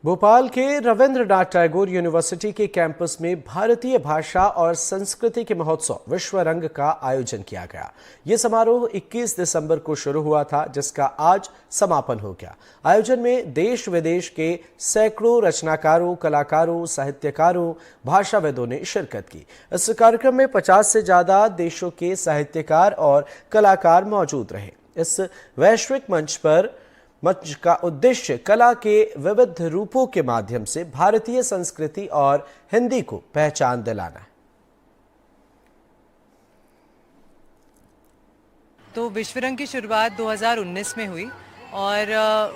भोपाल के रविंद्रनाथ टैगोर यूनिवर्सिटी के कैंपस में भारतीय भाषा और संस्कृति के महोत्सव विश्व रंग का आयोजन किया गया। ये समारोह 21 दिसंबर को शुरू हुआ था, जिसका आज समापन हो गया। आयोजन में देश विदेश के सैकड़ों रचनाकारों, कलाकारों, साहित्यकारों, भाषाविदों ने शिरकत की। इस कार्यक्रम में 50 से ज्यादा देशों के साहित्यकार और कलाकार मौजूद रहे। इस वैश्विक मंच का उद्देश्य कला के विविध रूपों के माध्यम से भारतीय संस्कृति और हिंदी को पहचान दिलाना है। तो विश्व रंग की शुरुआत 2019 में हुई और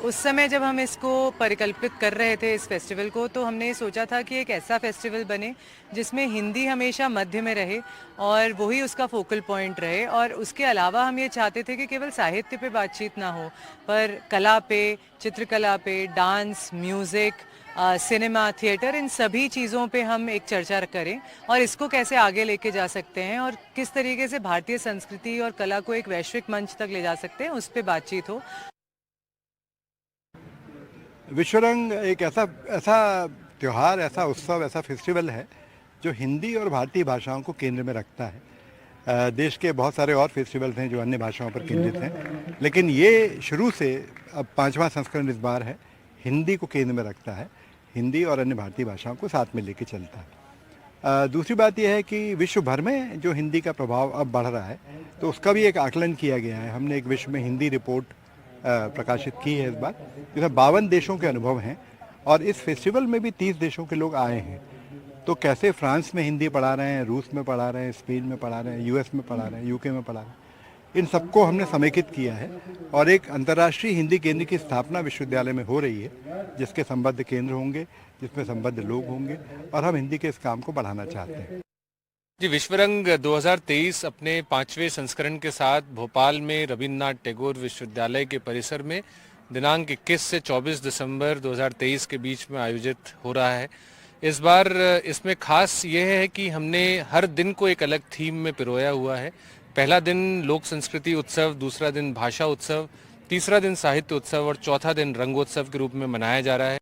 उस समय जब हम इसको परिकल्पित कर रहे थे इस फेस्टिवल को, तो हमने सोचा था कि एक ऐसा फेस्टिवल बने जिसमें हिंदी हमेशा मध्य में रहे और वही उसका फोकल पॉइंट रहे। और उसके अलावा हम ये चाहते थे कि केवल साहित्य पे बातचीत ना हो, पर कला पे, चित्रकला पे, डांस, म्यूज़िक, सिनेमा, थिएटर, इन सभी चीज़ों पे हम एक चर्चा करें और इसको कैसे आगे लेके जा सकते हैं और किस तरीके से भारतीय संस्कृति और कला को एक वैश्विक मंच तक ले जा सकते हैं, उस पर बातचीत हो। विश्वरंग एक ऐसा त्यौहार, ऐसा उत्सव, ऐसा फेस्टिवल है जो हिंदी और भारतीय भाषाओं को केंद्र में रखता है। देश के बहुत सारे और फेस्टिवल्स हैं जो अन्य भाषाओं पर केंद्रित हैं, लेकिन ये शुरू से अब 5वां संस्करण इस बार है, हिंदी को केंद्र में रखता है, हिंदी और अन्य भारतीय भाषाओं को साथ में लेके चलता है। दूसरी बात यह है कि विश्व भर में जो हिंदी का प्रभाव अब बढ़ रहा है, तो उसका भी एक आकलन किया गया है। हमने एक विश्व में हिंदी रिपोर्ट प्रकाशित की है इस बार, जिसमें 52 देशों के अनुभव हैं और इस फेस्टिवल में भी 30 देशों के लोग आए हैं। तो कैसे फ्रांस में हिंदी पढ़ा रहे हैं, रूस में पढ़ा रहे हैं, स्पेन में पढ़ा रहे हैं, यूएस में पढ़ा रहे हैं, यूके में पढ़ा रहे हैं, इन सबको हमने समेकित किया है और एक अंतर्राष्ट्रीय हिंदी केंद्र की स्थापना विश्वविद्यालय में हो रही है, जिसके संबद्ध केंद्र होंगे, जिसमें संबद्ध लोग होंगे और हम हिंदी के इस काम को बढ़ाना चाहते हैं। जी, विश्वरंग 2023 अपने 5वें संस्करण के साथ भोपाल में रविंद्रनाथ टैगोर विश्वविद्यालय के परिसर में दिनांक 21 से 24 दिसंबर 2023 के बीच में आयोजित हो रहा है। इस बार इसमें खास ये है कि हमने हर दिन को एक अलग थीम में पिरोया हुआ है। पहला दिन लोक संस्कृति उत्सव, दूसरा दिन भाषा उत्सव, तीसरा दिन साहित्य उत्सव और चौथा दिन रंगोत्सव के रूप में मनाया जा रहा है।